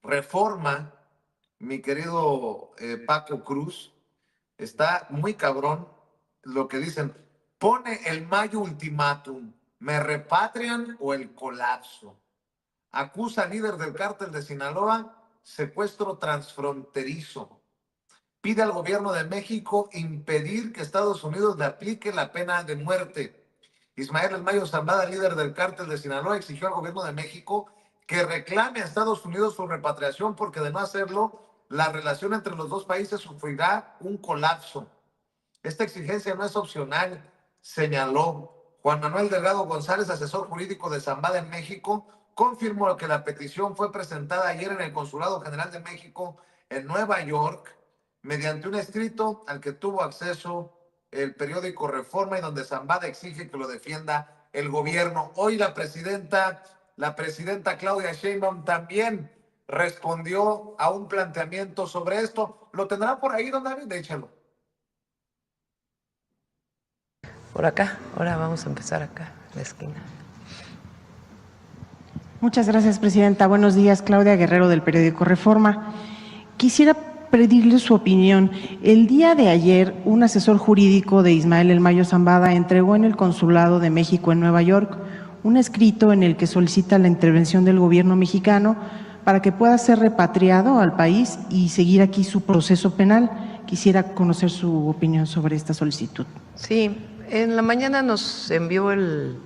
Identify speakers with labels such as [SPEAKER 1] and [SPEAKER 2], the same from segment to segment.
[SPEAKER 1] Reforma, mi querido Paco Cruz, está muy cabrón lo que dicen. Pone el Mayo ultimátum, ¿me repatrian o el colapso? Acusa al líder del cártel de Sinaloa, secuestro transfronterizo. Pide al gobierno de México impedir que Estados Unidos le aplique la pena de muerte. Ismael El Mayo Zambada, líder del cártel de Sinaloa, exigió al gobierno de México que reclame a Estados Unidos su repatriación porque de no hacerlo, la relación entre los dos países sufrirá un colapso. Esta exigencia no es opcional, señaló. Juan Manuel Delgado González, asesor jurídico de Zambada en México, confirmó que la petición fue presentada ayer en el Consulado General de México en Nueva York mediante un escrito al que tuvo acceso el periódico Reforma y donde Zambada exige que lo defienda el gobierno. Hoy la presidenta Claudia Sheinbaum también respondió a un planteamiento sobre esto. ¿Lo tendrá por ahí, don David? Échalo.
[SPEAKER 2] Por acá, ahora vamos a empezar acá, en la esquina.
[SPEAKER 3] Muchas gracias, presidenta. Buenos días, Claudia Guerrero del periódico Reforma. Quisiera pedirle su opinión. El día de ayer, un asesor jurídico de Ismael El Mayo Zambada entregó en el Consulado de México en Nueva York un escrito en el que solicita la intervención del gobierno mexicano para que pueda ser repatriado al país y seguir aquí su proceso penal. Quisiera conocer su opinión sobre esta solicitud.
[SPEAKER 2] Sí, en la mañana nos envió el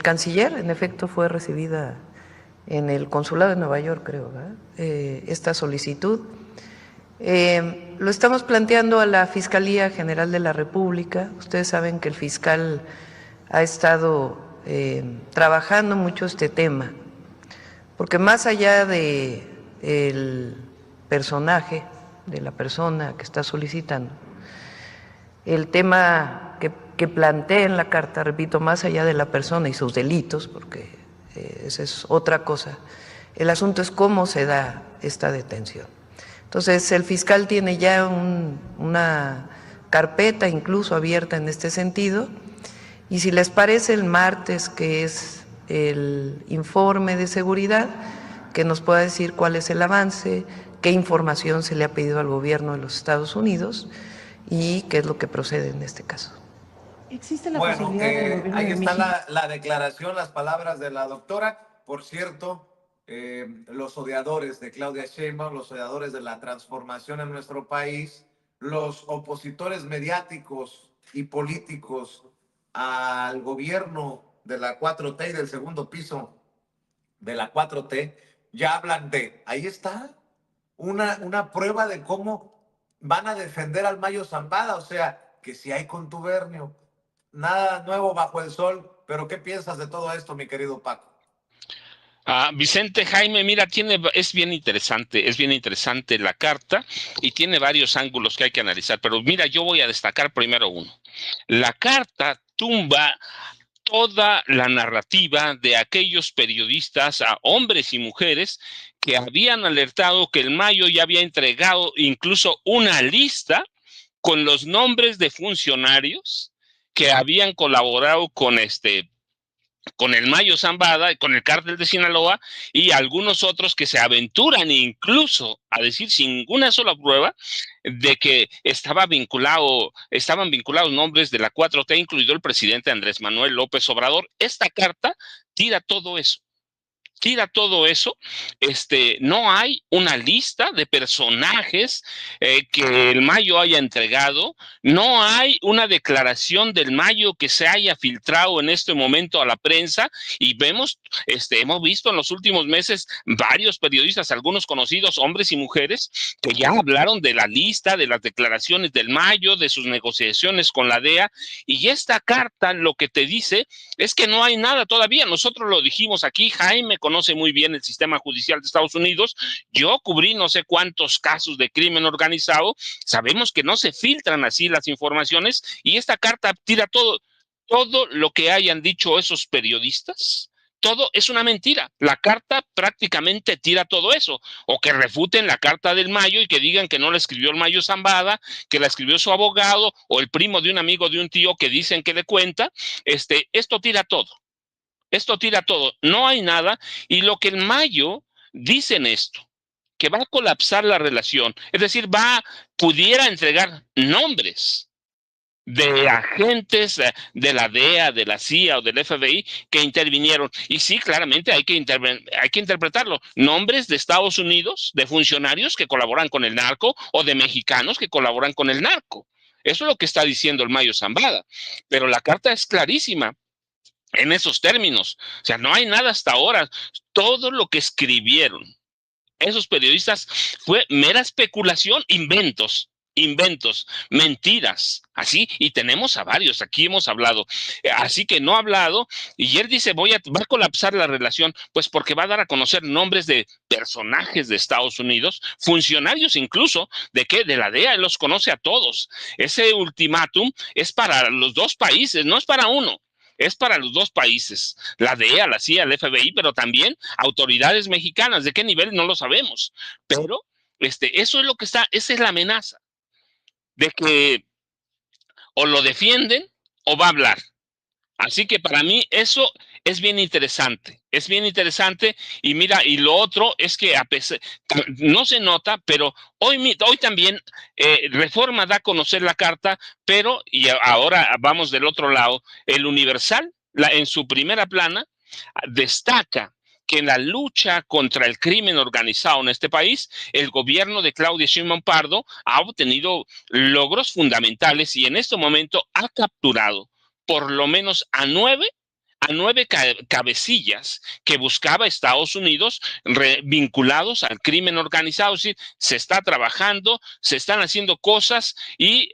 [SPEAKER 2] canciller, en efecto fue recibida en el Consulado de Nueva York, creo, ¿verdad? Esta solicitud. Lo estamos planteando a la Fiscalía General de la República. Ustedes saben que el fiscal ha estado trabajando mucho este tema, porque más allá de el personaje, de la persona que está solicitando, el tema que plantea en la carta, repito, más allá de la persona y sus delitos, porque esa es otra cosa, el asunto es cómo se da esta detención. Entonces, el fiscal tiene ya una carpeta incluso abierta en este sentido, y si les parece, el martes, que es el informe de seguridad, que nos pueda decir cuál es el avance, qué información se le ha pedido al gobierno de los Estados Unidos y qué es lo que procede en este caso.
[SPEAKER 3] ¿Existe la posibilidad del gobierno
[SPEAKER 1] ahí
[SPEAKER 3] de
[SPEAKER 1] está
[SPEAKER 3] México?
[SPEAKER 1] la declaración, las palabras de la doctora. Por cierto, los odiadores de Claudia Sheinbaum, los odiadores de la transformación en nuestro país, los opositores mediáticos y políticos al gobierno de la 4T y del segundo piso de la 4T, ya hablan de, ahí está, una prueba de cómo van a defender al Mayo Zambada, o sea, que si hay contubernio, nada nuevo bajo el sol, pero ¿qué piensas de todo esto, mi querido Paco?
[SPEAKER 4] Vicente Jaime, mira, es bien interesante la carta y tiene varios ángulos que hay que analizar, pero mira, yo voy a destacar primero uno. La carta tumba toda la narrativa de aquellos periodistas, hombres y mujeres, que habían alertado que el Mayo ya había entregado incluso una lista con los nombres de funcionarios que habían colaborado con el Mayo Zambada, con el cártel de Sinaloa y algunos otros que se aventuran incluso a decir sin ninguna sola prueba de que estaban vinculados nombres de la 4T, incluido el presidente Andrés Manuel López Obrador. Esta carta tira todo eso. No hay una lista de personajes que el Mayo haya entregado, no hay una declaración del Mayo que se haya filtrado en este momento a la prensa, y hemos visto en los últimos meses varios periodistas, algunos conocidos, hombres y mujeres, que ya hablaron de la lista, de las declaraciones del Mayo, de sus negociaciones con la DEA, y esta carta lo que te dice es que no hay nada todavía. Nosotros lo dijimos aquí, Jaime conoce muy bien el sistema judicial de Estados Unidos, yo cubrí no sé cuántos casos de crimen organizado, sabemos que no se filtran así las informaciones, y esta carta tira todo lo que hayan dicho esos periodistas. Todo es una mentira. La carta prácticamente tira todo eso, o que refuten la carta del Mayo y que digan que no la escribió el Mayo Zambada, que la escribió su abogado o el primo de un amigo de un tío que dicen que le cuenta. Esto tira todo. No hay nada, y lo que el Mayo dice en esto, que va a colapsar la relación, es decir, pudiera entregar nombres de agentes de la DEA, de la CIA o del FBI que intervinieron. Y sí, claramente hay que interpretarlo. Nombres de Estados Unidos, de funcionarios que colaboran con el narco o de mexicanos que colaboran con el narco. Eso es lo que está diciendo el Mayo Zambada. Pero la carta es clarísima en esos términos. O sea, no hay nada hasta ahora. Todo lo que escribieron esos periodistas fue mera especulación, inventos, mentiras, así, y tenemos a varios, aquí hemos hablado, así que no ha hablado, y él dice, va a colapsar la relación, pues porque va a dar a conocer nombres de personajes de Estados Unidos, funcionarios incluso, de la DEA, él los conoce a todos. Ese ultimátum es para los dos países, no es para uno. Es para los dos países, la DEA, la CIA, el FBI, pero también autoridades mexicanas. ¿De qué nivel? No lo sabemos. Pero eso es lo que está, esa es la amenaza, de que o lo defienden o va a hablar. Así que para mí eso es bien interesante y mira, y lo otro es que a pesar, no se nota, pero hoy también Reforma da a conocer la carta, pero, y ahora vamos del otro lado, el Universal, en su primera plana, destaca que en la lucha contra el crimen organizado en este país, el gobierno de Claudia Sheinbaum Pardo ha obtenido logros fundamentales y en este momento ha capturado por lo menos a nueve cabecillas que buscaba Estados Unidos vinculados al crimen organizado. Es decir, se está trabajando, se están haciendo cosas y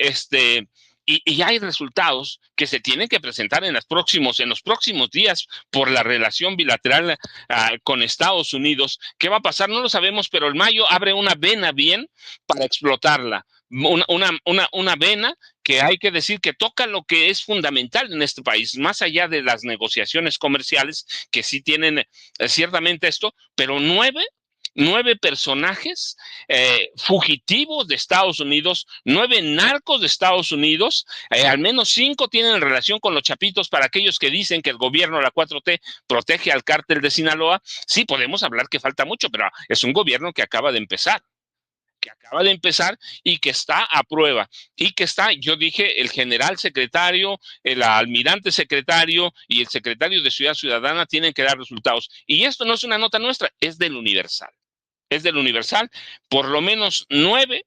[SPEAKER 4] hay resultados que se tienen que presentar en los próximos días por la relación bilateral con Estados Unidos. ¿Qué va a pasar? No lo sabemos, pero el Mayo abre una vena bien para explotarla. Una vena que hay que decir que toca lo que es fundamental en este país, más allá de las negociaciones comerciales, que sí tienen ciertamente esto, pero nueve personajes fugitivos de Estados Unidos, 9 narcos de Estados Unidos, al menos 5 tienen relación con los chapitos. Para aquellos que dicen que el gobierno de la 4T protege al cártel de Sinaloa, sí podemos hablar que falta mucho, pero es un gobierno que acaba de empezar y que está a prueba y que está, yo dije, el general secretario, el almirante secretario y el secretario de Seguridad Ciudadana tienen que dar resultados. Y esto no es una nota nuestra, es del Universal. Por lo menos nueve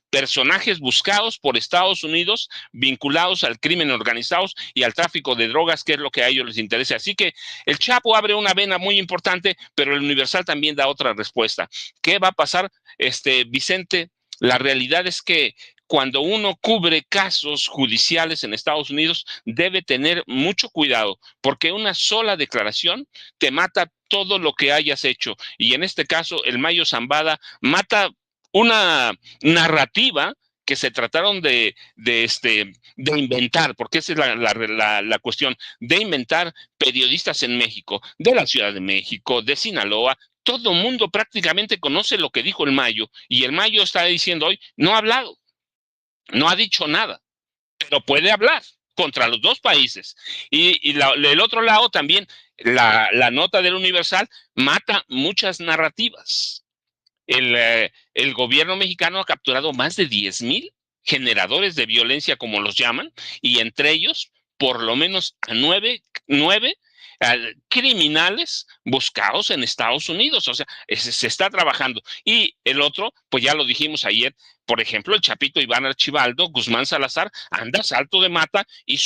[SPEAKER 4] personajes buscados por Estados Unidos vinculados al crimen organizado y al tráfico de drogas, que es lo que a ellos les interesa. Así que el Chapo abre una vena muy importante, pero el Universal también da otra respuesta. ¿Qué va a pasar, Vicente? La realidad es que cuando uno cubre casos judiciales en Estados Unidos, debe tener mucho cuidado, porque una sola declaración te mata todo lo que hayas hecho. Y en este caso, el Mayo Zambada mata una narrativa que se trataron de inventar, porque esa es la cuestión, de inventar periodistas en México, de la Ciudad de México, de Sinaloa. Todo el mundo prácticamente conoce lo que dijo el Mayo, y el Mayo está diciendo hoy, no ha hablado, no ha dicho nada, pero puede hablar contra los dos países. Y del otro lado también, la nota del Universal mata muchas narrativas. El gobierno mexicano ha capturado más de 10,000 generadores de violencia, como los llaman, y entre ellos, por lo menos a nueve criminales buscados en Estados Unidos. O sea, se está trabajando. Y el otro, pues ya lo dijimos ayer, por ejemplo, el Chapito Iván Archibaldo Guzmán Salazar anda a salto de mata y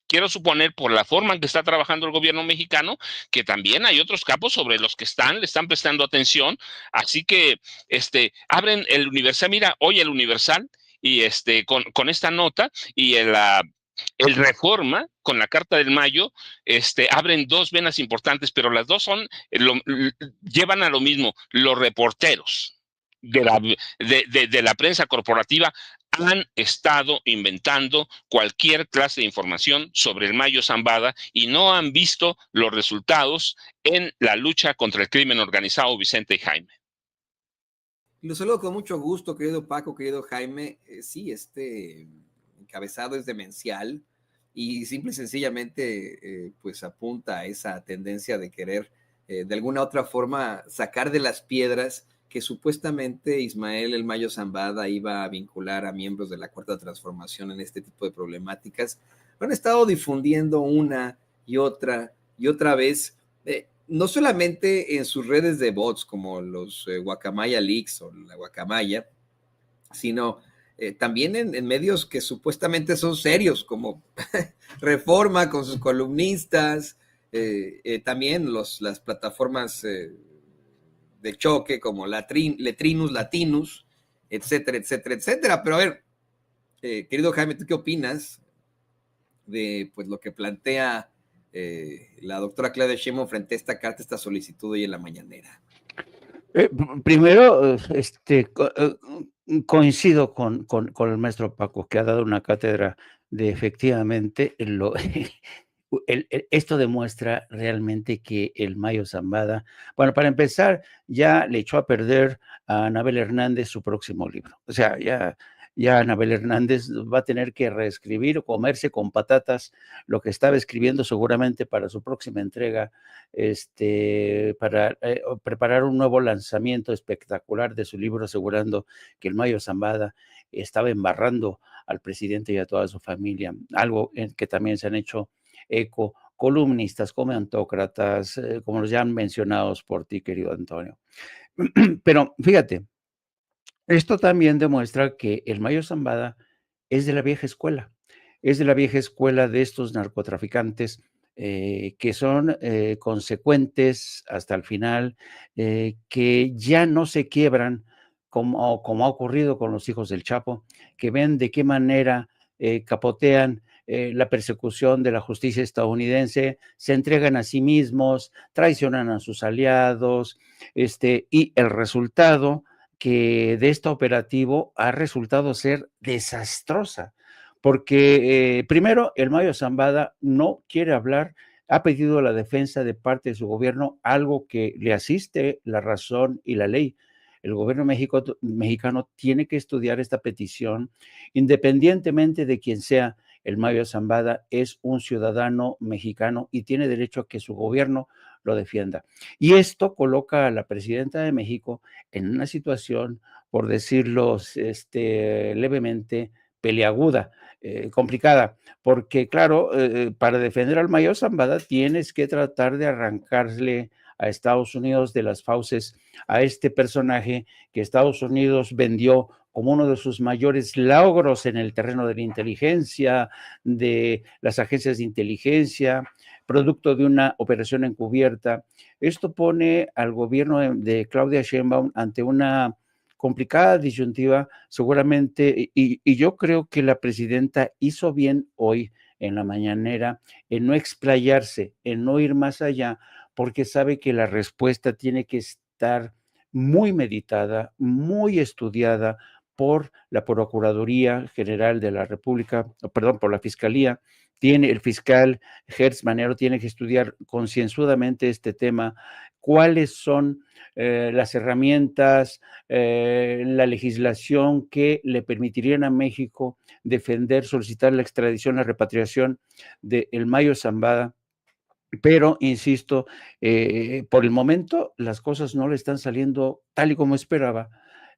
[SPEAKER 4] quiero suponer, por la forma en que está trabajando el gobierno mexicano, que también hay otros capos sobre los que le están prestando atención. Así que abren el Universal. Mira, hoy el Universal y con esta nota y el Reforma con la Carta del Mayo abren dos venas importantes, pero las dos llevan a lo mismo. Los reporteros de la prensa corporativa han estado inventando cualquier clase de información sobre el Mayo Zambada y no han visto los resultados en la lucha contra el crimen organizado, Vicente y Jaime.
[SPEAKER 5] Los saludo con mucho gusto, querido Paco, querido Jaime. Sí, este encabezado es demencial y simple y sencillamente pues apunta a esa tendencia de querer de alguna otra forma sacar de las piedras que supuestamente Ismael El Mayo Zambada iba a vincular a miembros de la Cuarta Transformación en este tipo de problemáticas. Lo han estado difundiendo una y otra vez, no solamente en sus redes de bots como los Guacamaya Leaks o la Guacamaya, sino también en medios que supuestamente son serios, como Reforma con sus columnistas, también las plataformas de choque como Letrinus, Latinus, etcétera, etcétera, etcétera. Pero a ver, querido Jaime, ¿tú qué opinas de pues, lo que plantea la doctora Claudia Sheinbaum frente a esta carta, esta solicitud hoy en la mañanera?
[SPEAKER 6] Primero, coincido con el maestro Paco, que ha dado una cátedra de efectivamente esto demuestra realmente que el Mayo Zambada, bueno, para empezar, ya le echó a perder a Anabel Hernández su próximo libro. O sea, ya Anabel Hernández va a tener que reescribir o comerse con patatas lo que estaba escribiendo seguramente para su próxima entrega, para preparar un nuevo lanzamiento espectacular de su libro, asegurando que el Mayo Zambada estaba embarrando al presidente y a toda su familia, algo en que también se han hecho eco columnistas, comentócratas, como los ya han mencionados por ti, querido Antonio. Pero fíjate, esto también demuestra que el Mayo Zambada es de la vieja escuela, es de la vieja escuela de estos narcotraficantes que son consecuentes hasta el final, que ya no se quiebran como ha ocurrido con los hijos del Chapo, que ven de qué manera capotean la persecución de la justicia estadounidense, se entregan a sí mismos, traicionan a sus aliados, y el resultado que de este operativo ha resultado ser desastrosa, porque primero el Mayo Zambada no quiere hablar, ha pedido la defensa de parte de su gobierno, algo que le asiste la razón y la ley. El gobierno mexicano tiene que estudiar esta petición, independientemente de quién sea. El Mayo Zambada es un ciudadano mexicano y tiene derecho a que su gobierno lo defienda. Y esto coloca a la presidenta de México en una situación, por decirlo levemente, peleaguda, complicada, porque claro, para defender al Mayo Zambada tienes que tratar de arrancarle a Estados Unidos de las fauces a este personaje que Estados Unidos vendió como uno de sus mayores logros en el terreno de la inteligencia, de las agencias de inteligencia, producto de una operación encubierta. Esto pone al gobierno de Claudia Sheinbaum ante una complicada disyuntiva, seguramente, y yo creo que la presidenta hizo bien hoy en la mañanera en no explayarse, en no ir más allá, porque sabe que la respuesta tiene que estar muy meditada, muy estudiada por la Procuraduría General de la República, perdón, por la Fiscalía. El fiscal Gertz Manero tiene que estudiar concienzudamente este tema, cuáles son las herramientas, la legislación que le permitirían a México defender, solicitar la extradición, la repatriación de El Mayo Zambada. Pero, insisto, por el momento las cosas no le están saliendo tal y como esperaba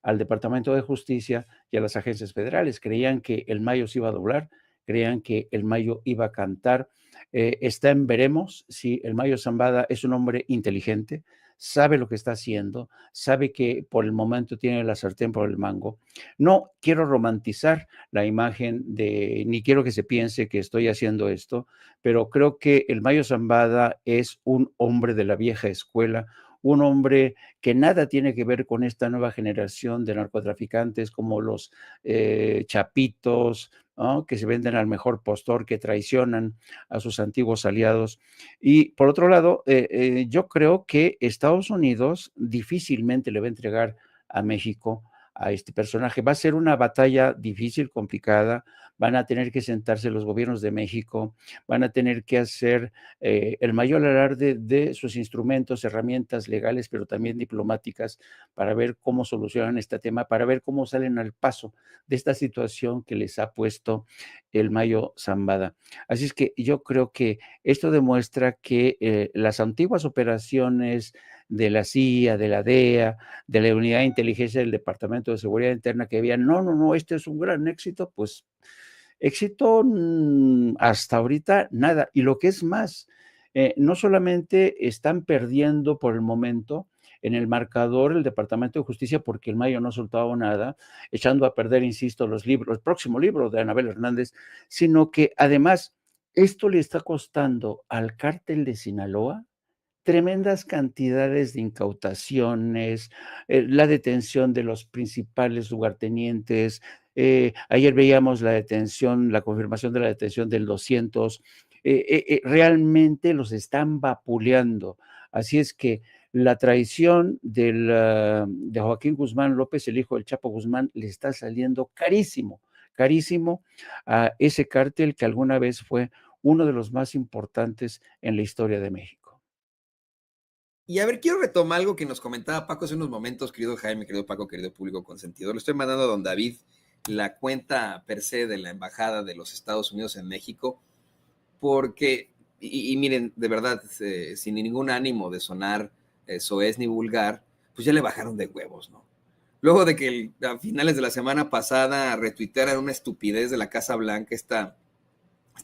[SPEAKER 6] al Departamento de Justicia y a las agencias federales. Creían que el Mayo se iba a doblar, creían que el Mayo iba a cantar. Está en veremos si el Mayo Zambada es un hombre inteligente, sabe lo que está haciendo, sabe que por el momento tiene la sartén por el mango. No quiero romantizar la imagen ni quiero que se piense que estoy haciendo esto, pero creo que el Mayo Zambada es un hombre de la vieja escuela, un hombre que nada tiene que ver con esta nueva generación de narcotraficantes como los chapitos, ¿no?, que se venden al mejor postor, que traicionan a sus antiguos aliados. Y por otro lado, yo creo que Estados Unidos difícilmente le va a entregar a México a este personaje. Va a ser una batalla difícil, complicada, van a tener que sentarse los gobiernos de México, van a tener que hacer el mayor alarde de sus instrumentos, herramientas legales, pero también diplomáticas, para ver cómo solucionan este tema, para ver cómo salen al paso de esta situación que les ha puesto el Mayo Zambada. Así es que yo creo que esto demuestra que las antiguas operaciones de la CIA, de la DEA, de la Unidad de Inteligencia del Departamento de Seguridad Interna, que habían, no, este es un gran éxito, pues éxito hasta ahorita nada. Y lo que es más, no solamente están perdiendo por el momento en el marcador el Departamento de Justicia, porque el Mayo no ha soltado nada, echando a perder, insisto, los libros, el próximo libro de Anabel Hernández, sino que además esto le está costando al cártel de Sinaloa tremendas cantidades de incautaciones, la detención de los principales lugartenientes. Ayer veíamos la confirmación de la detención del 200. Realmente los están vapuleando. Así es que la traición de Joaquín Guzmán López, el hijo del Chapo Guzmán, le está saliendo carísimo, carísimo a ese cártel que alguna vez fue uno de los más importantes en la historia de México.
[SPEAKER 5] Y a ver, quiero retomar algo que nos comentaba Paco hace unos momentos, querido Jaime, querido Paco, querido público consentido. Le estoy mandando a don David la cuenta per se de la Embajada de los Estados Unidos en México, porque, y miren, de verdad, sin ningún ánimo de sonar soez ni vulgar, pues ya le bajaron de huevos, ¿no? Luego de que a finales de la semana pasada retuitearan una estupidez de la Casa Blanca, esta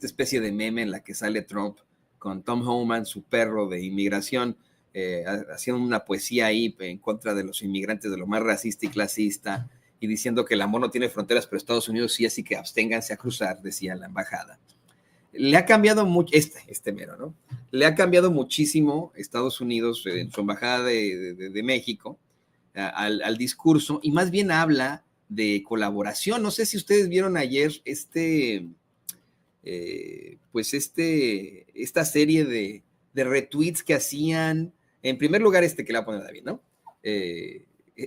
[SPEAKER 5] especie de meme en la que sale Trump con Tom Homan, su perro de inmigración, haciendo una poesía ahí en contra de los inmigrantes, de lo más racista y clasista, y diciendo que el amor no tiene fronteras, pero Estados Unidos sí, así que absténganse a cruzar, decía la embajada. Le ha cambiado mucho, este mero, ¿no? Le ha cambiado muchísimo Estados Unidos en su embajada de México al discurso, y más bien habla de colaboración. No sé si ustedes vieron ayer esta serie de retweets que hacían. En primer lugar, que le va a poner David, ¿no? He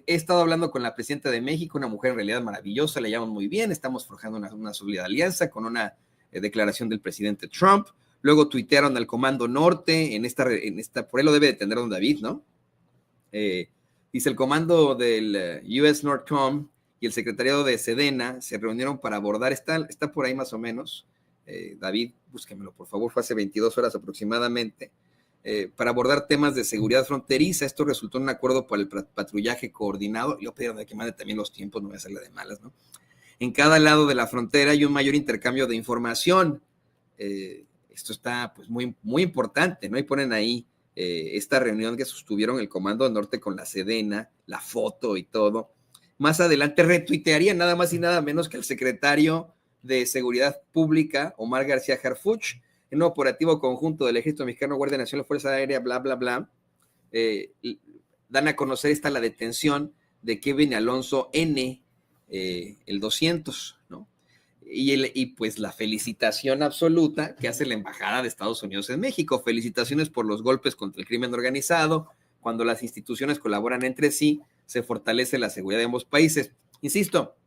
[SPEAKER 5] estado hablando con la presidenta de México, una mujer en realidad maravillosa, le llaman muy bien, estamos forjando una sólida alianza con una declaración del presidente Trump. Luego tuitearon al Comando Norte, por ahí lo debe de tener don David, ¿no? Dice, el comando del US NORTCOM y el secretariado de Sedena se reunieron para abordar, está por ahí más o menos, David, búsquemelo por favor, fue hace 22 horas aproximadamente, para abordar temas de seguridad fronteriza. Esto resultó en un acuerdo para el patrullaje coordinado. Yo pido que mande también los tiempos, no voy a hacerle de malas, ¿no? En cada lado de la frontera hay un mayor intercambio de información. Esto está pues muy, muy importante, ¿no? Y ponen ahí esta reunión que sostuvieron el Comando Norte con la Sedena, la foto y todo. Más adelante retuitearía nada más y nada menos que el secretario de Seguridad Pública, Omar García Harfuch, en un operativo conjunto del Ejército Mexicano, Guardia Nacional, Fuerza Aérea, bla, bla, bla. Dan a conocer la detención de Kevin Alonso N., el 200, ¿no? Y pues la felicitación absoluta que hace la Embajada de Estados Unidos en México. Felicitaciones por los golpes contra el crimen organizado. Cuando las instituciones colaboran entre sí, se fortalece la seguridad de ambos países. Insisto,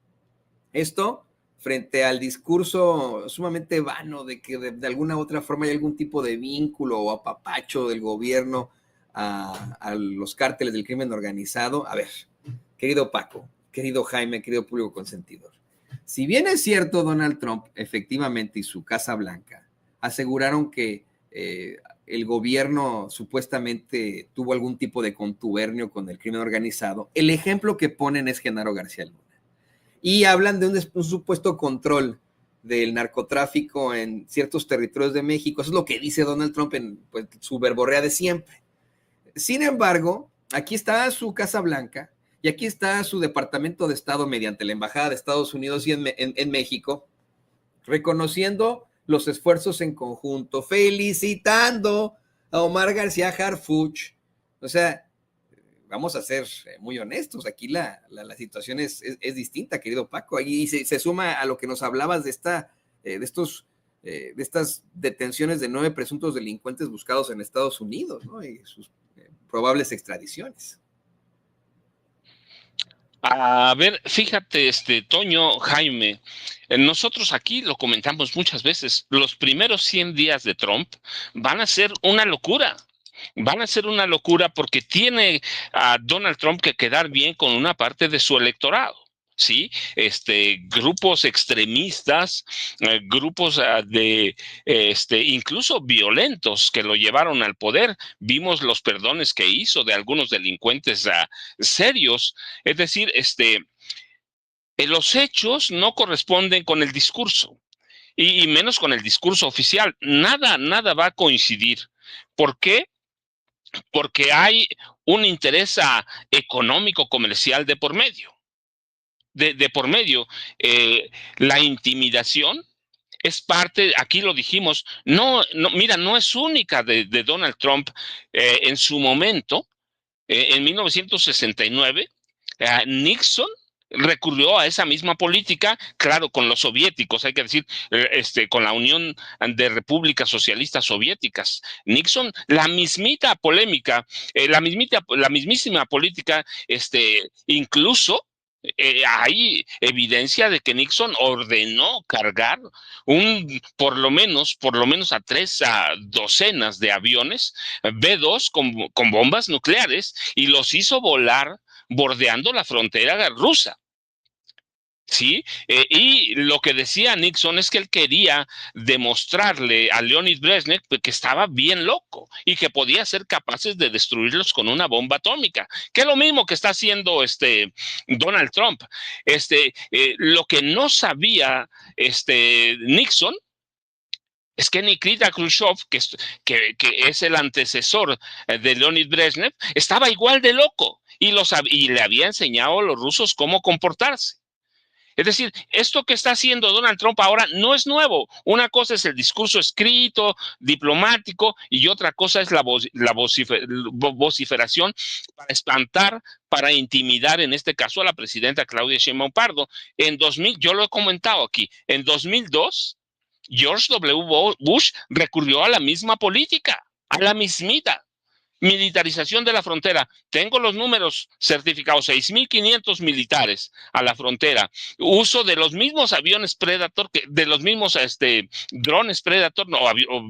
[SPEAKER 5] esto frente al discurso sumamente vano de que de alguna u otra forma hay algún tipo de vínculo o apapacho del gobierno a los cárteles del crimen organizado. A ver, querido Paco, querido Jaime, querido público consentidor, si bien es cierto, Donald Trump efectivamente y su Casa Blanca aseguraron que el gobierno supuestamente tuvo algún tipo de contubernio con el crimen organizado, el ejemplo que ponen es Genaro García Luna. Y hablan de un supuesto control del narcotráfico en ciertos territorios de México. Eso es lo que dice Donald Trump en pues, su verborrea de siempre. Sin embargo, aquí está su Casa Blanca y aquí está su Departamento de Estado mediante la Embajada de Estados Unidos y en México, reconociendo los esfuerzos en conjunto, felicitando a Omar García Harfuch. O sea, vamos a ser muy honestos, aquí la situación es distinta, querido Paco, y se suma a lo que nos hablabas de estas detenciones de 9 presuntos delincuentes buscados en Estados Unidos, ¿no? Y sus probables extradiciones.
[SPEAKER 4] A ver, fíjate, Toño, Jaime, nosotros aquí lo comentamos muchas veces, los primeros 100 días de Trump van a ser una locura. Van a ser una locura porque tiene a Donald Trump que quedar bien con una parte de su electorado. Sí, grupos extremistas, grupos incluso violentos que lo llevaron al poder. Vimos los perdones que hizo de algunos delincuentes serios. Es decir, los hechos no corresponden con el discurso y menos con el discurso oficial. Nada va a coincidir. ¿Por qué? Porque hay un interés económico comercial de por medio. De por medio, la intimidación es parte, aquí lo dijimos, mira, no es única de Donald Trump. En su momento, en 1969, Nixon recurrió a esa misma política, claro, con los soviéticos, hay que decir, con la Unión de Repúblicas Socialistas Soviéticas. Nixon, la mismita polémica, la mismísima política, incluso hay evidencia de que Nixon ordenó cargar por lo menos a 3 docenas de aviones B-2 con bombas nucleares y los hizo volar bordeando la frontera rusa. Sí, y lo que decía Nixon es que él quería demostrarle a Leonid Brezhnev que estaba bien loco y que podía ser capaces de destruirlos con una bomba atómica, que es lo mismo que está haciendo Donald Trump. Lo que no sabía Nixon es que Nikita Khrushchev, que es el antecesor de Leonid Brezhnev, estaba igual de loco y le había enseñado a los rusos cómo comportarse. Es decir, esto que está haciendo Donald Trump ahora no es nuevo. Una cosa es el discurso escrito, diplomático, y otra cosa es la vociferación para espantar, para intimidar, en este caso, a la presidenta Claudia Sheinbaum Pardo. En 2000, yo lo he comentado aquí, en 2002, George W. Bush recurrió a la misma política, a la mismita. Militarización de la frontera. Tengo los números certificados, 6,500 militares a la frontera. Uso de los mismos aviones Predator, de los mismos drones Predator, o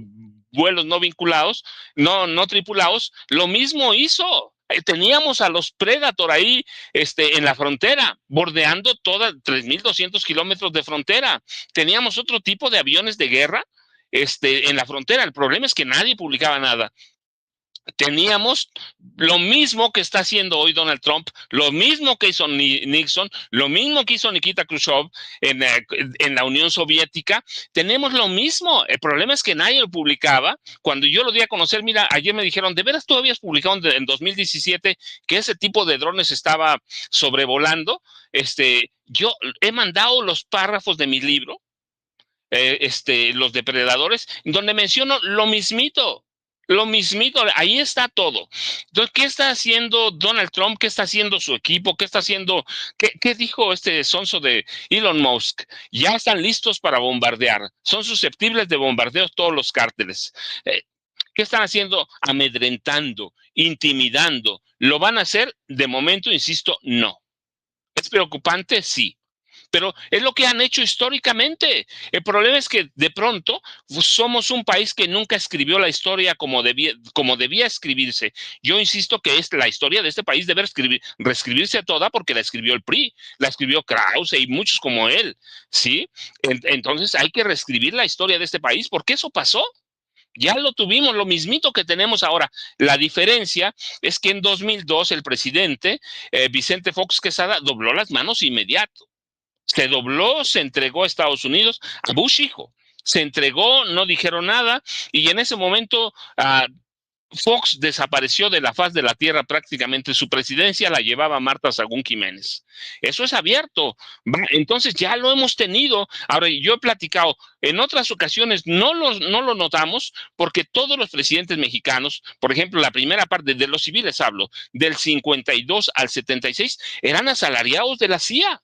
[SPEAKER 4] vuelos no vinculados, no tripulados. Lo mismo hizo. Teníamos a los Predator ahí en la frontera, bordeando toda 3,200 kilómetros de frontera. Teníamos otro tipo de aviones de guerra en la frontera. El problema es que nadie publicaba nada. Teníamos lo mismo que está haciendo hoy Donald Trump, lo mismo que hizo Nixon, lo mismo que hizo Nikita Khrushchev en la Unión Soviética. Tenemos lo mismo. El problema es que nadie lo publicaba. Cuando yo lo di a conocer, mira, ayer me dijeron, ¿de veras tú habías publicado en 2017 que ese tipo de drones estaba sobrevolando? Yo he mandado los párrafos de mi libro, los depredadores, donde menciono lo mismito. Lo mismito, ahí está todo. Entonces, ¿qué está haciendo Donald Trump? ¿Qué está haciendo su equipo? ¿Qué está haciendo? ¿Qué dijo este sonso de Elon Musk? Ya están listos para bombardear. Son susceptibles de bombardeos todos los cárteles. ¿Qué están haciendo? Amedrentando, intimidando. ¿Lo van a hacer? De momento, insisto, no. ¿Es preocupante? Sí. Pero es lo que han hecho históricamente. El problema es que de pronto somos un país que nunca escribió la historia como debía escribirse. Yo insisto que la historia de este país debe reescribirse toda porque la escribió el PRI, la escribió Krause y muchos como él, ¿sí? Entonces hay que reescribir la historia de este país porque eso pasó. Ya lo tuvimos, lo mismito que tenemos ahora. La diferencia es que en 2002 el presidente Vicente Fox Quesada dobló las manos inmediato. Se dobló, se entregó a Estados Unidos, a Bush hijo. Se entregó, no dijeron nada, y en ese momento Fox desapareció de la faz de la tierra prácticamente. Su presidencia la llevaba Marta Sagún Jiménez. Eso es abierto. Entonces ya lo hemos tenido. Ahora, yo he platicado, en otras ocasiones no lo notamos porque todos los presidentes mexicanos, por ejemplo, la primera parte de los civiles hablo, del 52 al 76, eran asalariados de la CIA.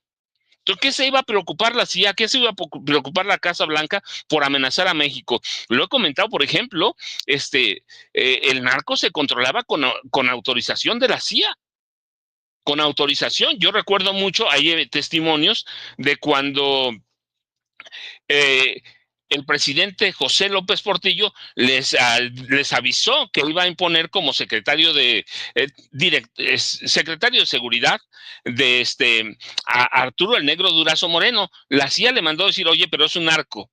[SPEAKER 4] Entonces, ¿qué se iba a preocupar la CIA? ¿Qué se iba a preocupar la Casa Blanca por amenazar a México? Lo he comentado, por ejemplo, el narco se controlaba con autorización de la CIA. con autorización. Yo recuerdo mucho, hay testimonios de cuando el presidente José López Portillo les avisó que iba a imponer como secretario de secretario de seguridad a Arturo el Negro Durazo Moreno. La CIA le mandó decir, oye, pero es un narco.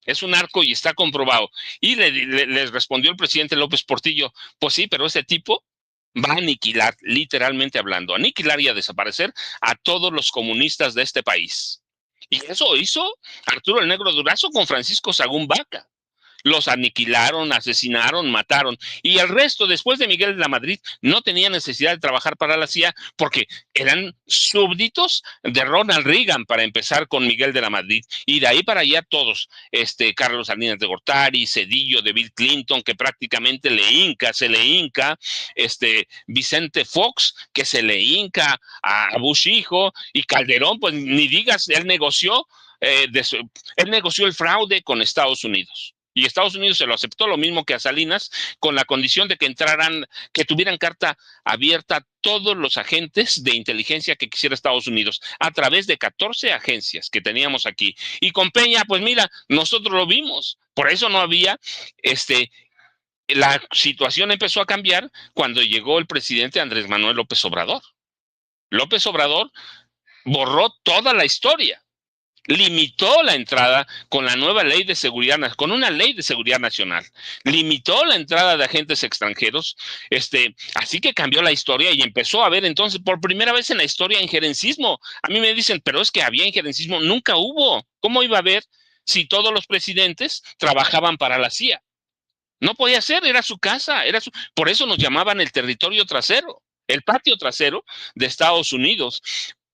[SPEAKER 4] Es un narco y está comprobado. Y les respondió el presidente López Portillo, pues sí, pero ese tipo va a aniquilar, literalmente hablando, aniquilar y a desaparecer a todos los comunistas de este país. Y eso hizo Arturo el Negro Durazo con Francisco Sagún Vaca. Los aniquilaron, asesinaron, mataron. Y el resto, después de Miguel de la Madrid, no tenía necesidad de trabajar para la CIA porque eran súbditos de Ronald Reagan, para empezar con Miguel de la Madrid. Y de ahí para allá todos, Carlos Salinas de Gortari, Cedillo de Bill Clinton, que prácticamente se le hinca, Vicente Fox, que se le hinca a Bush hijo, y Calderón, pues ni digas, él negoció el fraude con Estados Unidos. Y Estados Unidos se lo aceptó, lo mismo que a Salinas, con la condición de que tuvieran carta abierta todos los agentes de inteligencia que quisiera Estados Unidos, a través de 14 agencias que teníamos aquí. Y con Peña, pues mira, nosotros lo vimos, por eso no había, la situación empezó a cambiar cuando llegó el presidente Andrés Manuel López Obrador. López Obrador borró toda la historia. Limitó la entrada con la nueva ley de seguridad, con una ley de seguridad nacional. Limitó la entrada de agentes extranjeros, así que cambió la historia y empezó a haber entonces por primera vez en la historia injerencismo. A mí me dicen, pero es que había injerencismo, nunca hubo. ¿Cómo iba a haber si todos los presidentes trabajaban para la CIA? No podía ser, era su casa, por eso nos llamaban el territorio trasero, el patio trasero de Estados Unidos.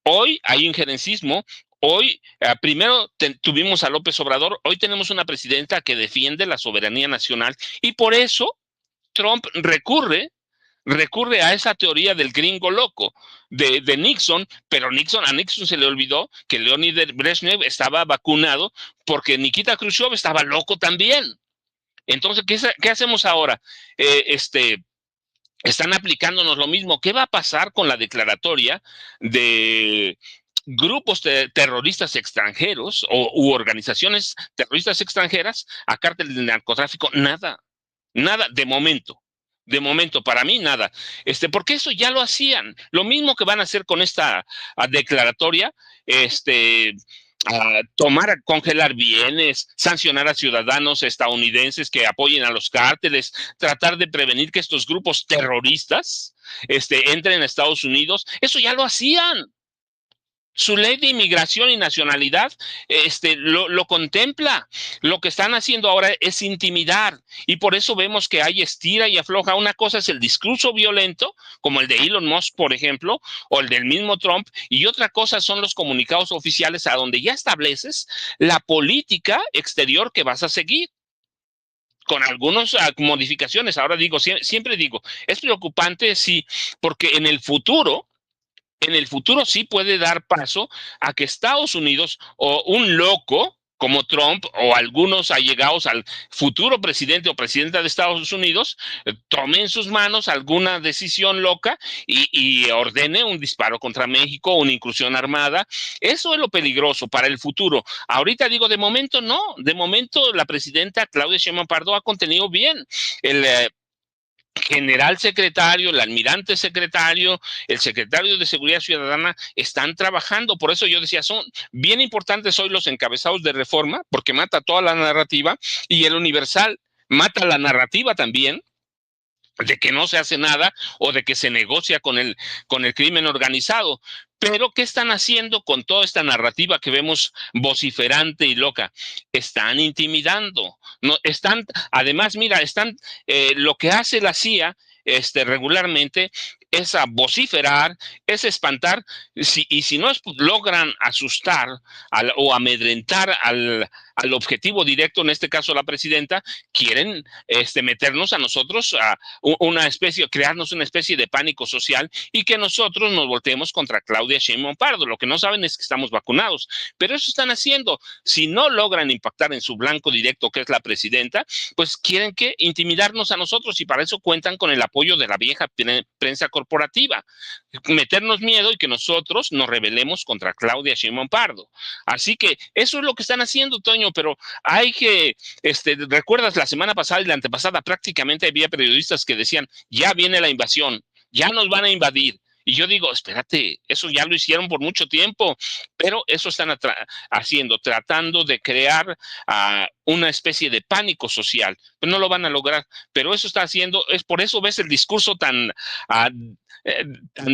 [SPEAKER 4] Hoy hay injerencismo. Hoy, primero tuvimos a López Obrador, hoy tenemos una presidenta que defiende la soberanía nacional y por eso Trump recurre a esa teoría del gringo loco de Nixon, pero a Nixon se le olvidó que Leonid Brezhnev estaba vacunado porque Nikita Khrushchev estaba loco también. Entonces, ¿qué hacemos ahora? Están aplicándonos lo mismo. ¿Qué va a pasar con la declaratoria de grupos terroristas extranjeros u organizaciones terroristas extranjeras a cárteles del narcotráfico? Nada, de momento. De momento, para mí, nada. Porque eso ya lo hacían. Lo mismo que van a hacer con esta declaratoria, congelar bienes, sancionar a ciudadanos estadounidenses que apoyen a los cárteles, tratar de prevenir que estos grupos terroristas entren a Estados Unidos. Eso ya lo hacían. Su ley de inmigración y nacionalidad lo contempla. Lo que están haciendo ahora es intimidar y por eso vemos que hay estira y afloja. Una cosa es el discurso violento, como el de Elon Musk, por ejemplo, o el del mismo Trump, y otra cosa son los comunicados oficiales a donde ya estableces la política exterior que vas a seguir, con algunas modificaciones. Ahora digo, siempre digo, es preocupante, sí, porque en el futuro sí puede dar paso a que Estados Unidos o un loco como Trump o algunos allegados al futuro presidente o presidenta de Estados Unidos tome en sus manos alguna decisión loca y ordene un disparo contra México, una incursión armada. Eso es lo peligroso para el futuro. Ahorita digo, de momento no. De momento la presidenta Claudia Sheinbaum Pardo ha contenido bien el general secretario, el almirante secretario, el secretario de Seguridad Ciudadana están trabajando. Por eso yo decía, son bien importantes hoy los encabezados de Reforma, porque mata toda la narrativa, y el Universal mata la narrativa también de que no se hace nada o de que se negocia con el crimen organizado. Pero ¿qué están haciendo con toda esta narrativa que vemos vociferante y loca? Están intimidando. No, además, mira, lo que hace la CIA regularmente es a vociferar, es espantar, y si no logran asustar o amedrentar al objetivo directo, en este caso la presidenta, quieren meternos a nosotros a una especie, crearnos una especie de pánico social y que nosotros nos volteemos contra Claudia Sheinbaum Pardo. Lo que no saben es que estamos vacunados, pero eso están haciendo. Si no logran impactar en su blanco directo, que es la presidenta, pues quieren que intimidarnos a nosotros y para eso cuentan con el apoyo de la vieja prensa corporativa, meternos miedo y que nosotros nos rebelemos contra Claudia Sheinbaum Pardo. Así que eso es lo que están haciendo, Toño, pero hay que, recuerdas la semana pasada y la antepasada, prácticamente había periodistas que decían, ya viene la invasión, ya nos van a invadir. Y yo digo, espérate, eso ya lo hicieron por mucho tiempo, pero eso están haciendo, tratando de crear una especie de pánico social. Pero no lo van a lograr, pero eso está haciendo, es por eso ves el discurso tan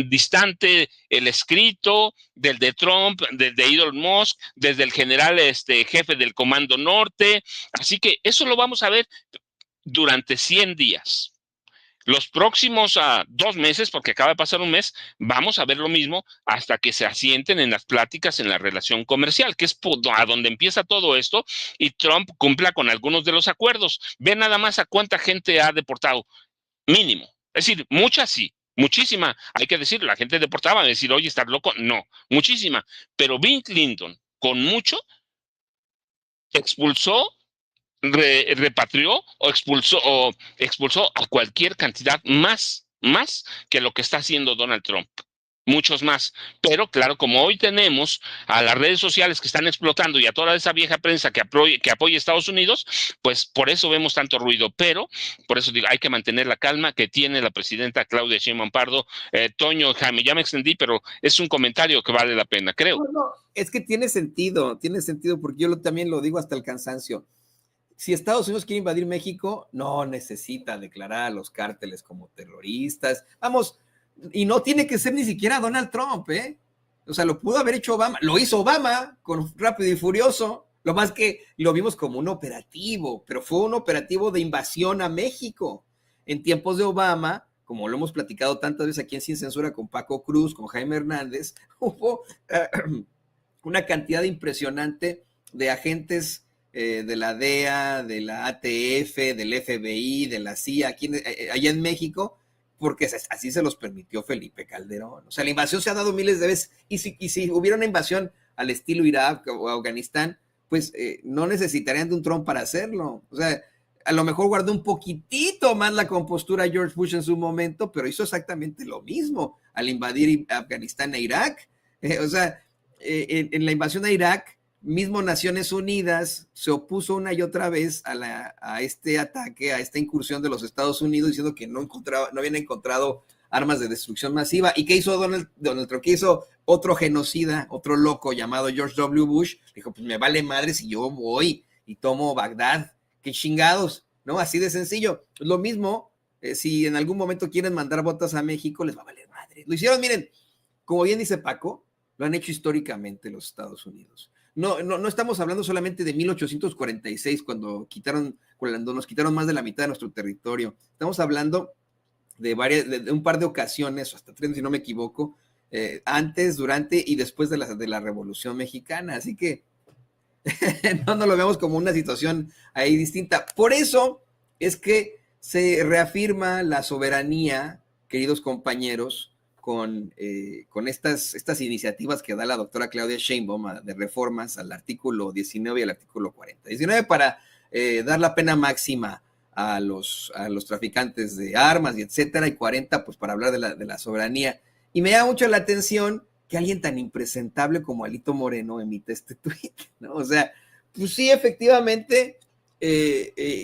[SPEAKER 4] distante, el escrito del de Trump, del de Elon Musk, desde el general jefe del Comando Norte. Así que eso lo vamos a ver durante 100 días. Los próximos 2 meses, porque acaba de pasar un mes, vamos a ver lo mismo hasta que se asienten en las pláticas en la relación comercial, que es a donde empieza todo esto, y Trump cumpla con algunos de los acuerdos. Ve nada más a cuánta gente ha deportado, mínimo. Es decir, mucha sí, muchísima. Hay que decirlo, la gente deportaba, decir, oye, ¿estás loco? No, muchísima. Pero Bill Clinton, con mucho, expulsó, repatrió o expulsó a cualquier cantidad más que lo que está haciendo Donald Trump. Muchos más. Pero claro, como hoy tenemos a las redes sociales que están explotando y a toda esa vieja prensa que apoya a Estados Unidos, pues por eso vemos tanto ruido. Pero por eso digo, hay que mantener la calma que tiene la presidenta Claudia Sheinbaum Pardo. Toño, Jaime, ya me extendí, pero es un comentario que vale la pena, creo.
[SPEAKER 5] No, es que tiene sentido, porque yo también lo digo hasta el cansancio. Si Estados Unidos quiere invadir México, no necesita declarar a los cárteles como terroristas. Vamos, y no tiene que ser ni siquiera Donald Trump, ¿eh? O sea, lo pudo haber hecho Obama, lo hizo Obama con Rápido y Furioso, lo más que lo vimos como un operativo, pero fue un operativo de invasión a México. En tiempos de Obama, como lo hemos platicado tantas veces aquí en Sin Censura con Paco Cruz, con Jaime Hernández, hubo una cantidad impresionante de agentes de la DEA, de la ATF, del FBI, de la CIA, allá en México, porque así se los permitió Felipe Calderón. O sea, la invasión se ha dado miles de veces, y si hubiera una invasión al estilo Irak o Afganistán, pues no necesitarían de un Trump para hacerlo. O sea, a lo mejor guardó un poquitito más la compostura George Bush en su momento, pero hizo exactamente lo mismo al invadir Afganistán e Irak. O sea, en la invasión a Irak, mismo Naciones Unidas se opuso una y otra vez a este ataque, a esta incursión de los Estados Unidos, diciendo que no habían encontrado armas de destrucción masiva. ¿Y qué hizo Donald Trump? ¿Qué hizo otro genocida, otro loco llamado George W. Bush? Dijo, pues me vale madre si yo voy y tomo Bagdad. ¡Qué chingados! ¿No? Así de sencillo. Lo mismo, si en algún momento quieren mandar botas a México, les va a valer madre. Lo hicieron, miren, como bien dice Paco, lo han hecho históricamente los Estados Unidos. No estamos hablando solamente de 1846, cuando nos quitaron más de la mitad de nuestro territorio. Estamos hablando de un par de ocasiones, hasta 3, si no me equivoco, antes, durante y después de la Revolución Mexicana. Así que no lo vemos como una situación ahí distinta. Por eso es que se reafirma la soberanía, queridos compañeros, con estas iniciativas que da la doctora Claudia Sheinbaum de reformas al artículo 19 y al artículo 40. 19 para dar la pena máxima a los traficantes de armas y etcétera, y 40 pues para hablar de la soberanía. Y me da mucho la atención que alguien tan impresentable como Alito Moreno emite este tuit, ¿no? O sea, pues sí, efectivamente,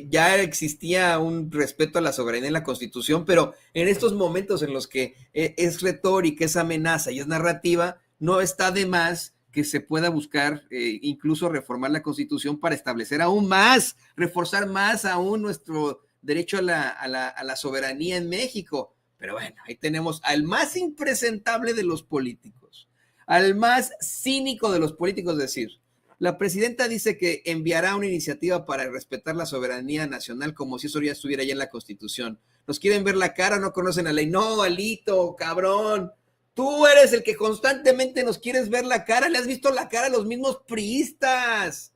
[SPEAKER 5] ya existía un respeto a la soberanía en la Constitución, pero en estos momentos en los que es retórica, es amenaza y es narrativa, no está de más que se pueda buscar incluso reformar la Constitución para establecer aún más, reforzar más aún nuestro derecho a la soberanía en México. Pero bueno, ahí tenemos al más impresentable de los políticos, al más cínico de los políticos, es decir, la presidenta dice que enviará una iniciativa para respetar la soberanía nacional como si eso ya estuviera ya en la Constitución. ¿Nos quieren ver la cara? ¿No conocen la ley? No, Alito, cabrón. Tú eres el que constantemente nos quieres ver la cara. Le has visto la cara a los mismos priistas.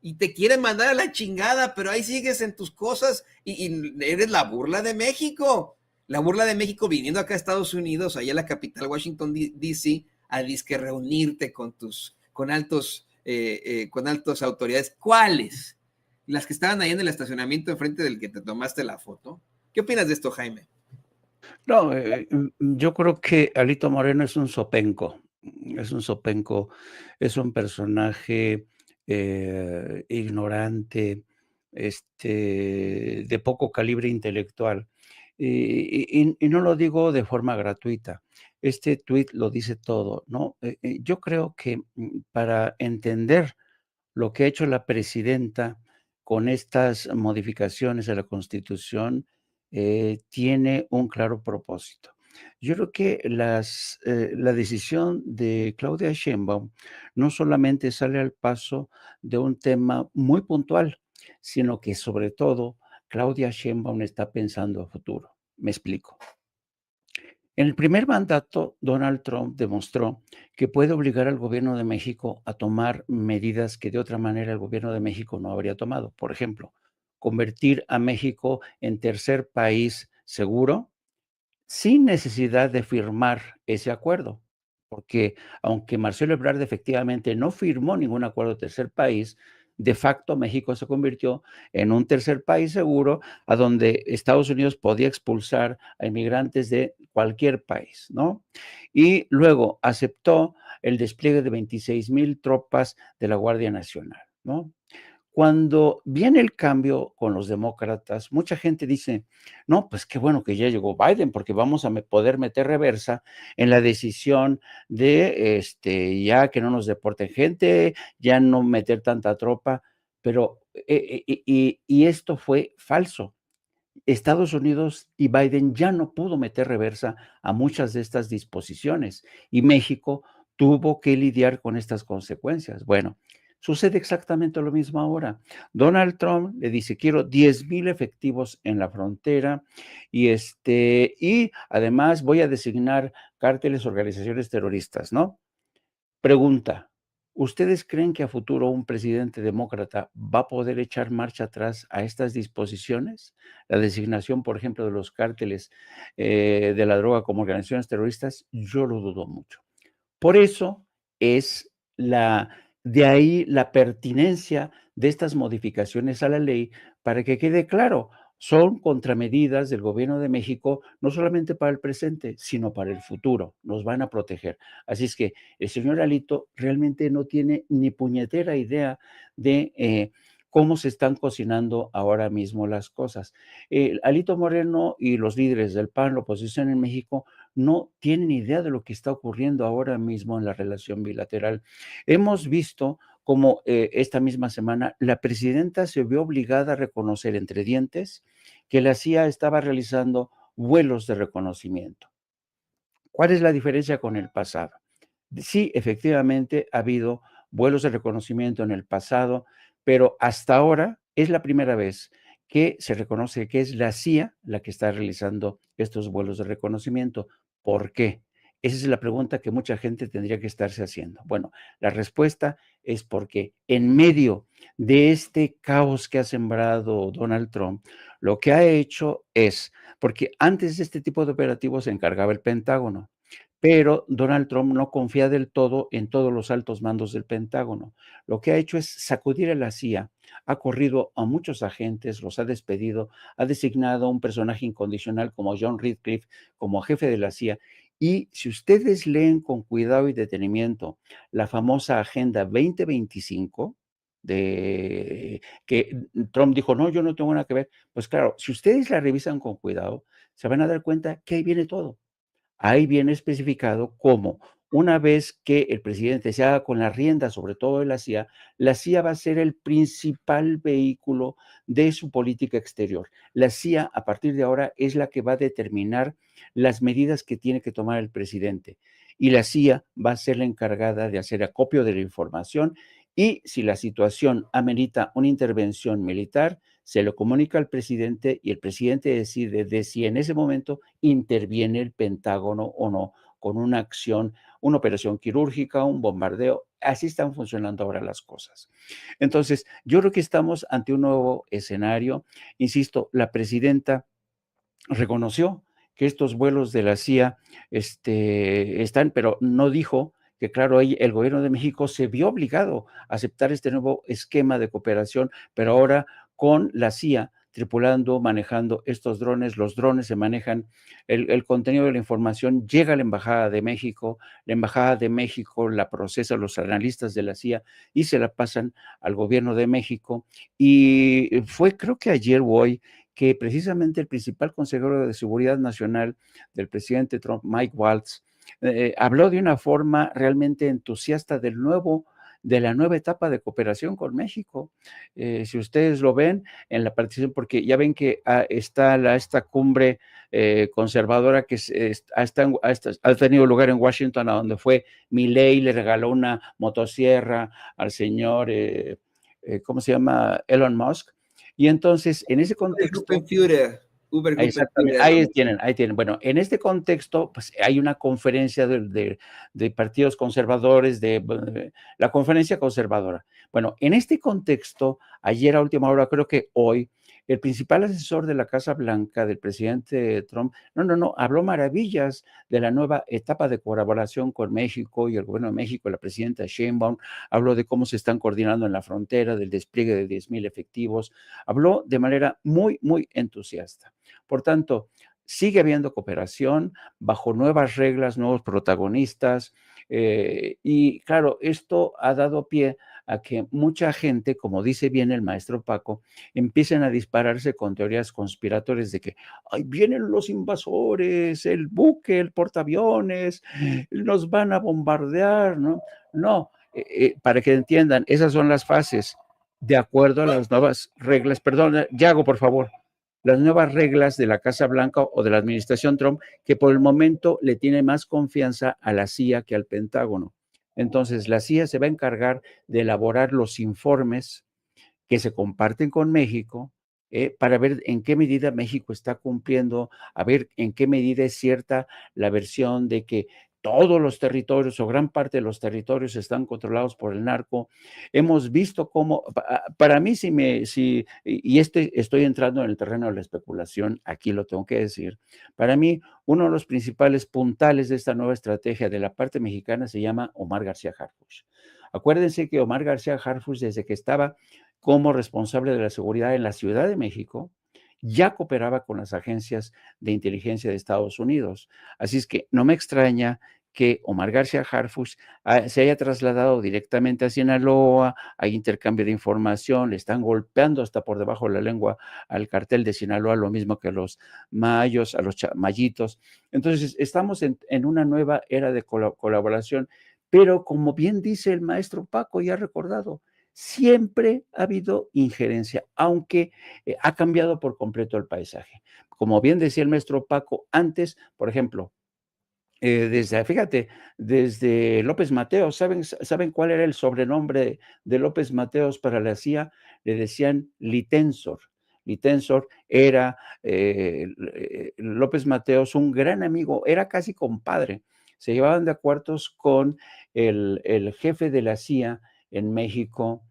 [SPEAKER 5] y te quieren mandar a la chingada, pero ahí sigues en tus cosas y eres la burla de México. La burla de México viniendo acá a Estados Unidos, allá a la capital, Washington, D.C., a disque reunirte con altas autoridades. ¿Cuáles? Las que estaban ahí en el estacionamiento enfrente del que te tomaste la foto. ¿Qué opinas de esto, Jaime?
[SPEAKER 6] No, yo creo que Alito Moreno es un zopenco, es un personaje ignorante, de poco calibre intelectual. Y no lo digo de forma gratuita. Este tuit lo dice todo, ¿no? Yo creo que para entender lo que ha hecho la presidenta con estas modificaciones a la Constitución tiene un claro propósito. Yo creo que la decisión de Claudia Sheinbaum no solamente sale al paso de un tema muy puntual, sino que sobre todo Claudia Sheinbaum está pensando a futuro. Me explico. En el primer mandato, Donald Trump demostró que puede obligar al gobierno de México a tomar medidas que de otra manera el gobierno de México no habría tomado. Por ejemplo, convertir a México en tercer país seguro sin necesidad de firmar ese acuerdo, porque aunque Marcelo Ebrard efectivamente no firmó ningún acuerdo de tercer país, de facto México se convirtió en un tercer país seguro a donde Estados Unidos podía expulsar a inmigrantes de cualquier país, ¿no? Y luego aceptó el despliegue de 26,000 tropas de la Guardia Nacional, ¿no? Cuando viene el cambio con los demócratas, mucha gente dice, no, pues qué bueno que ya llegó Biden, porque vamos a poder meter reversa en la decisión de ya que no nos deporten gente, ya no meter tanta tropa, pero y esto fue falso. Estados Unidos y Biden ya no pudo meter reversa a muchas de estas disposiciones y México tuvo que lidiar con estas consecuencias. Bueno, sucede exactamente lo mismo ahora. Donald Trump le dice, quiero 10,000 efectivos en la frontera y además voy a designar cárteles, organizaciones terroristas, ¿no? Pregunta, ¿ustedes creen que a futuro un presidente demócrata va a poder echar marcha atrás a estas disposiciones? La designación, por ejemplo, de los cárteles de la droga como organizaciones terroristas, yo lo dudo mucho. Por eso es de ahí la pertinencia de estas modificaciones a la ley para que quede claro, son contramedidas del gobierno de México, no solamente para el presente, sino para el futuro, nos van a proteger. Así es que el señor Alito realmente no tiene ni puñetera idea de cómo se están cocinando ahora mismo las cosas. Alito Moreno y los líderes del PAN, la oposición en México, no tienen idea de lo que está ocurriendo ahora mismo en la relación bilateral. Hemos visto cómo esta misma semana la presidenta se vio obligada a reconocer entre dientes que la CIA estaba realizando vuelos de reconocimiento. ¿Cuál es la diferencia con el pasado? Sí, efectivamente ha habido vuelos de reconocimiento en el pasado, pero hasta ahora es la primera vez que se reconoce que es la CIA la que está realizando estos vuelos de reconocimiento. ¿Por qué? Esa es la pregunta que mucha gente tendría que estarse haciendo. Bueno, la respuesta es porque en medio de este caos que ha sembrado Donald Trump, lo que ha hecho es, porque antes de este tipo de operativos se encargaba el Pentágono, pero Donald Trump no confía del todo en todos los altos mandos del Pentágono. Lo que ha hecho es sacudir a la CIA, ha corrido a muchos agentes, los ha despedido, ha designado a un personaje incondicional como John Ratcliffe como jefe de la CIA. Y si ustedes leen con cuidado y detenimiento la famosa Agenda 2025, de que Trump dijo, no, yo no tengo nada que ver, pues claro, si ustedes la revisan con cuidado, se van a dar cuenta que ahí viene todo. Ahí viene especificado cómo una vez que el presidente se haga con la rienda, sobre todo de la CIA va a ser el principal vehículo de su política exterior. La CIA, a partir de ahora, es la que va a determinar las medidas que tiene que tomar el presidente. Y la CIA va a ser la encargada de hacer acopio de la información y si la situación amerita una intervención militar, se lo comunica al presidente y el presidente decide de si en ese momento interviene el Pentágono o no, con una acción, una operación quirúrgica, un bombardeo, así están funcionando ahora las cosas. Entonces, yo creo que estamos ante un nuevo escenario. Insisto, la presidenta reconoció que estos vuelos de la CIA están, pero no dijo que, claro, ahí el gobierno de México se vio obligado a aceptar este nuevo esquema de cooperación, pero ahora con la CIA tripulando, manejando estos drones. Los drones se manejan, el contenido de la información llega a la Embajada de México, la Embajada de México la procesa los analistas de la CIA y se la pasan al gobierno de México. Y fue, creo que ayer o hoy, que precisamente el principal consejero de Seguridad Nacional del presidente Trump, Mike Waltz, habló de una forma realmente entusiasta de la nueva etapa de cooperación con México. Si ustedes lo ven en la participación, porque ya ven que está esta cumbre conservadora que ha tenido lugar en Washington, a donde fue Milei, le regaló una motosierra al señor, ¿cómo se llama? Elon Musk. Y entonces, en ese contexto... Exactamente, ahí tienen. Bueno, en este contexto, pues hay una conferencia de partidos conservadores, la conferencia conservadora. Bueno, en este contexto, ayer a última hora, creo que hoy, el principal asesor de la Casa Blanca del presidente Trump, habló maravillas de la nueva etapa de colaboración con México y el gobierno de México, la presidenta Sheinbaum, habló de cómo se están coordinando en la frontera, del despliegue de 10,000 efectivos, habló de manera muy, muy entusiasta. Por tanto, sigue habiendo cooperación bajo nuevas reglas, nuevos protagonistas, y claro, esto ha dado pie a que mucha gente, como dice bien el maestro Paco, empiecen a dispararse con teorías conspiratorias de que ¡ay, vienen los invasores, el buque, el portaaviones, nos van a bombardear! No, para que entiendan, esas son las fases de acuerdo a las nuevas reglas. Perdón, Yago, por favor. Las nuevas reglas de la Casa Blanca o de la administración Trump, que por el momento le tiene más confianza a la CIA que al Pentágono. Entonces, la CIA se va a encargar de elaborar los informes que se comparten con México, para ver en qué medida México está cumpliendo, a ver en qué medida es cierta la versión de que todos los territorios o gran parte de los territorios están controlados por el narco. Hemos visto cómo, para mí, estoy entrando en el terreno de la especulación, aquí lo tengo que decir, para mí uno de los principales puntales de esta nueva estrategia de la parte mexicana se llama Omar García Harfuch. Acuérdense que Omar García Harfuch, desde que estaba como responsable de la seguridad en la Ciudad de México, ya cooperaba con las agencias de inteligencia de Estados Unidos. Así es que no me extraña que Omar García Harfuch se haya trasladado directamente a Sinaloa, hay intercambio de información, le están golpeando hasta por debajo de la lengua al cartel de Sinaloa, lo mismo que a los mayos, a los mayitos. Entonces, estamos en una nueva era de colaboración, pero como bien dice el maestro Paco, ya ha recordado, siempre ha habido injerencia, aunque ha cambiado por completo el paisaje. Como bien decía el maestro Paco, antes, por ejemplo, desde López Mateos, ¿saben cuál era el sobrenombre de López Mateos para la CIA? Le decían Litensor. Litensor era López Mateos, un gran amigo, era casi compadre. Se llevaban de acuerdos con el jefe de la CIA en México,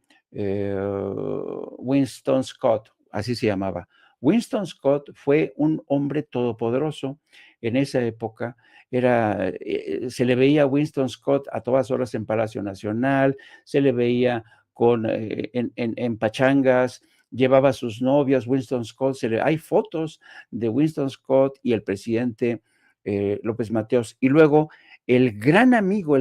[SPEAKER 6] Winston Scott, así se llamaba. Winston Scott fue un hombre todopoderoso en esa época. Se le veía a Winston Scott a todas horas en Palacio Nacional, se le veía en pachangas, llevaba a sus novias. Winston Scott, hay fotos de Winston Scott y el presidente López Mateos. Y luego el gran amigo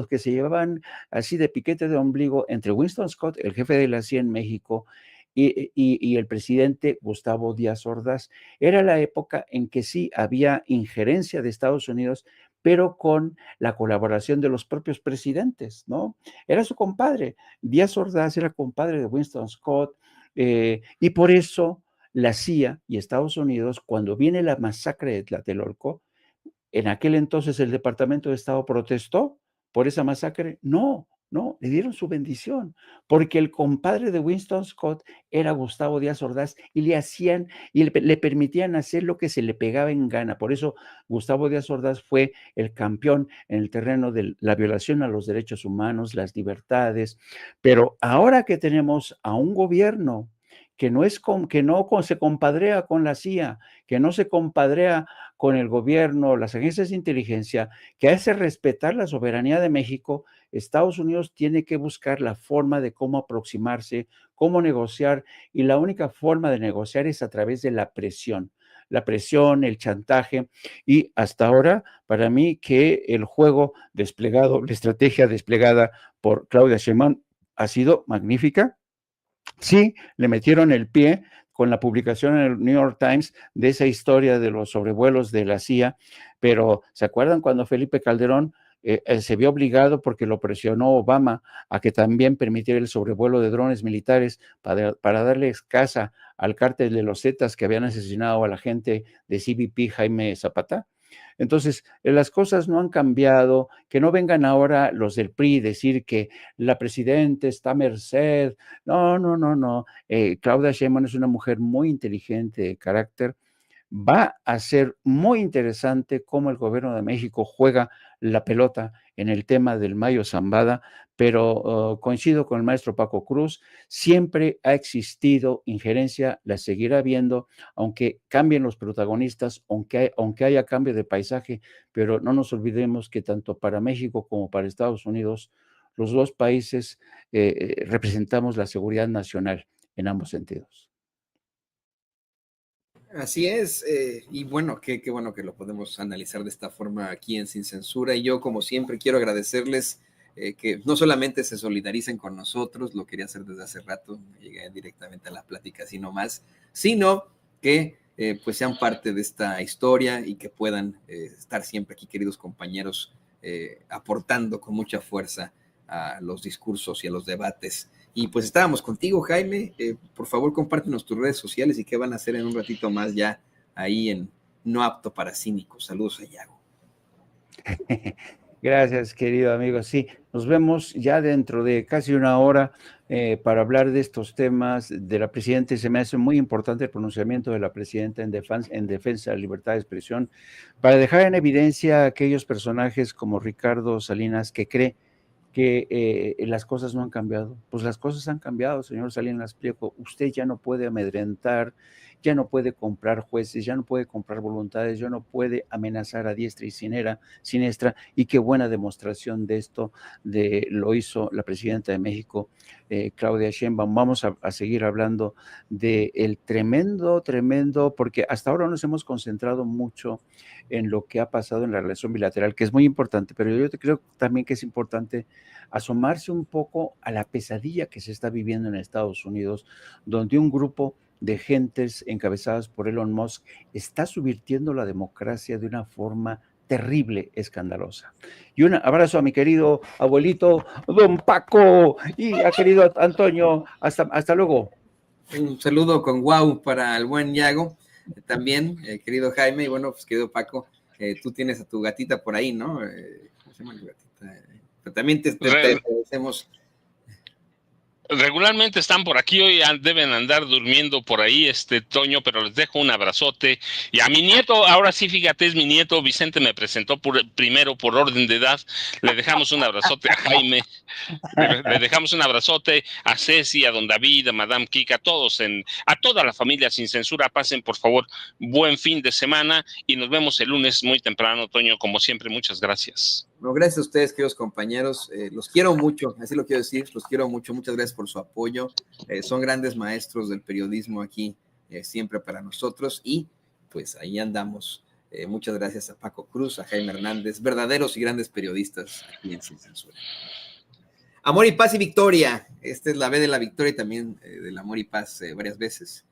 [SPEAKER 6] que se llevaban así de piquete de ombligo entre Winston Scott, el jefe de la CIA en México, y el presidente Gustavo Díaz Ordaz. Era la época en que sí había injerencia de Estados Unidos, pero con la colaboración de los propios presidentes, ¿no? Era su compadre. Díaz Ordaz era compadre de Winston Scott, y por eso la CIA y Estados Unidos, cuando viene la masacre de Tlatelolco, en aquel entonces el Departamento de Estado protestó por esa masacre. No, No, le dieron su bendición, porque el compadre de Winston Scott era Gustavo Díaz Ordaz y le hacían y le permitían hacer lo que se le pegaba en gana. Por eso Gustavo Díaz Ordaz fue el campeón en el terreno de la violación a los derechos humanos, las libertades. Pero ahora que tenemos a un gobierno que no se compadrea con la CIA, que no se compadrea con el gobierno, las agencias de inteligencia, que hace respetar la soberanía de México, Estados Unidos tiene que buscar la forma de cómo aproximarse, cómo negociar, y la única forma de negociar es a través de la presión, el chantaje, y hasta ahora, para mí, que el juego desplegado, la estrategia desplegada por Claudia Sheinbaum ha sido magnífica. Sí, le metieron el pie con la publicación en el New York Times de esa historia de los sobrevuelos de la CIA, pero ¿se acuerdan cuando Felipe Calderón se vio obligado, porque lo presionó Obama, a que también permitiera el sobrevuelo de drones militares para darles caza al cártel de los Zetas que habían asesinado al agente de CBP Jaime Zapata? Entonces, las cosas no han cambiado, que no vengan ahora los del PRI decir que la presidenta está a merced. No, no, no, no. Claudia Sheinbaum es una mujer muy inteligente de carácter. Va a ser muy interesante cómo el gobierno de México juega la pelota en el tema del Mayo Zambada, pero coincido con el maestro Paco Cruz, siempre ha existido injerencia, la seguirá habiendo, aunque cambien los protagonistas, aunque haya cambio de paisaje, pero no nos olvidemos que tanto para México como para Estados Unidos, los dos países representamos la seguridad nacional en ambos sentidos.
[SPEAKER 5] Así es, y bueno, qué bueno que lo podemos analizar de esta forma aquí en Sin Censura. Y yo, como siempre, quiero agradecerles que no solamente se solidaricen con nosotros, lo quería hacer desde hace rato, llegué directamente a la plática así nomás, sino que pues sean parte de esta historia y que puedan estar siempre aquí, queridos compañeros, aportando con mucha fuerza a los discursos y a los debates. Y pues estábamos contigo, Jaime. Por favor, compártenos tus redes sociales y qué van a hacer en un ratito más ya ahí en No Apto para Cínicos. Saludos a Yago.
[SPEAKER 6] Gracias, querido amigo. Sí, nos vemos ya dentro de casi una hora para hablar de estos temas de la presidenta. Se me hace muy importante el pronunciamiento de la presidenta en defensa de la libertad de expresión, para dejar en evidencia a aquellos personajes como Ricardo Salinas, que cree que las cosas no han cambiado. Pues las cosas han cambiado, señor Salinas Pliego. Usted ya no puede amedrentar, ya no puede comprar jueces, ya no puede comprar voluntades, ya no puede amenazar a diestra y siniestra, y qué buena demostración de esto lo hizo la presidenta de México, Claudia Sheinbaum. Vamos a seguir hablando del tremendo, porque hasta ahora nos hemos concentrado mucho en lo que ha pasado en la relación bilateral, que es muy importante, pero yo creo también que es importante asomarse un poco a la pesadilla que se está viviendo en Estados Unidos, donde un grupo de gentes encabezadas por Elon Musk está subvirtiendo la democracia de una forma terrible, escandalosa. Y un abrazo a mi querido abuelito, don Paco, y a querido Antonio. Hasta luego.
[SPEAKER 5] Un saludo con guau para el buen Yago, también, querido Jaime, y bueno, pues querido Paco, tú tienes a tu gatita por ahí, ¿no? ¿Cómo se llama tu gatita? Pero también te agradecemos.
[SPEAKER 4] Regularmente están por aquí, hoy deben andar durmiendo por ahí, Toño, pero les dejo un abrazote. Y a mi nieto, ahora sí, fíjate, es mi nieto, Vicente me presentó primero por orden de edad, le dejamos un abrazote a Jaime, le dejamos un abrazote a Ceci, a don David, a Madame Kika, a toda la familia Sin Censura. Pasen, por favor, buen fin de semana y nos vemos el lunes muy temprano, Toño, como siempre, muchas gracias.
[SPEAKER 5] No, gracias a ustedes, queridos compañeros, los quiero mucho, así lo quiero decir, los quiero mucho, muchas gracias por su apoyo, son grandes maestros del periodismo aquí, siempre para nosotros, y pues ahí andamos. Muchas gracias a Paco Cruz, a Jaime Hernández, verdaderos y grandes periodistas aquí en Sin Censura. Amor y paz y victoria, esta es la B de la victoria y también del amor y paz varias veces.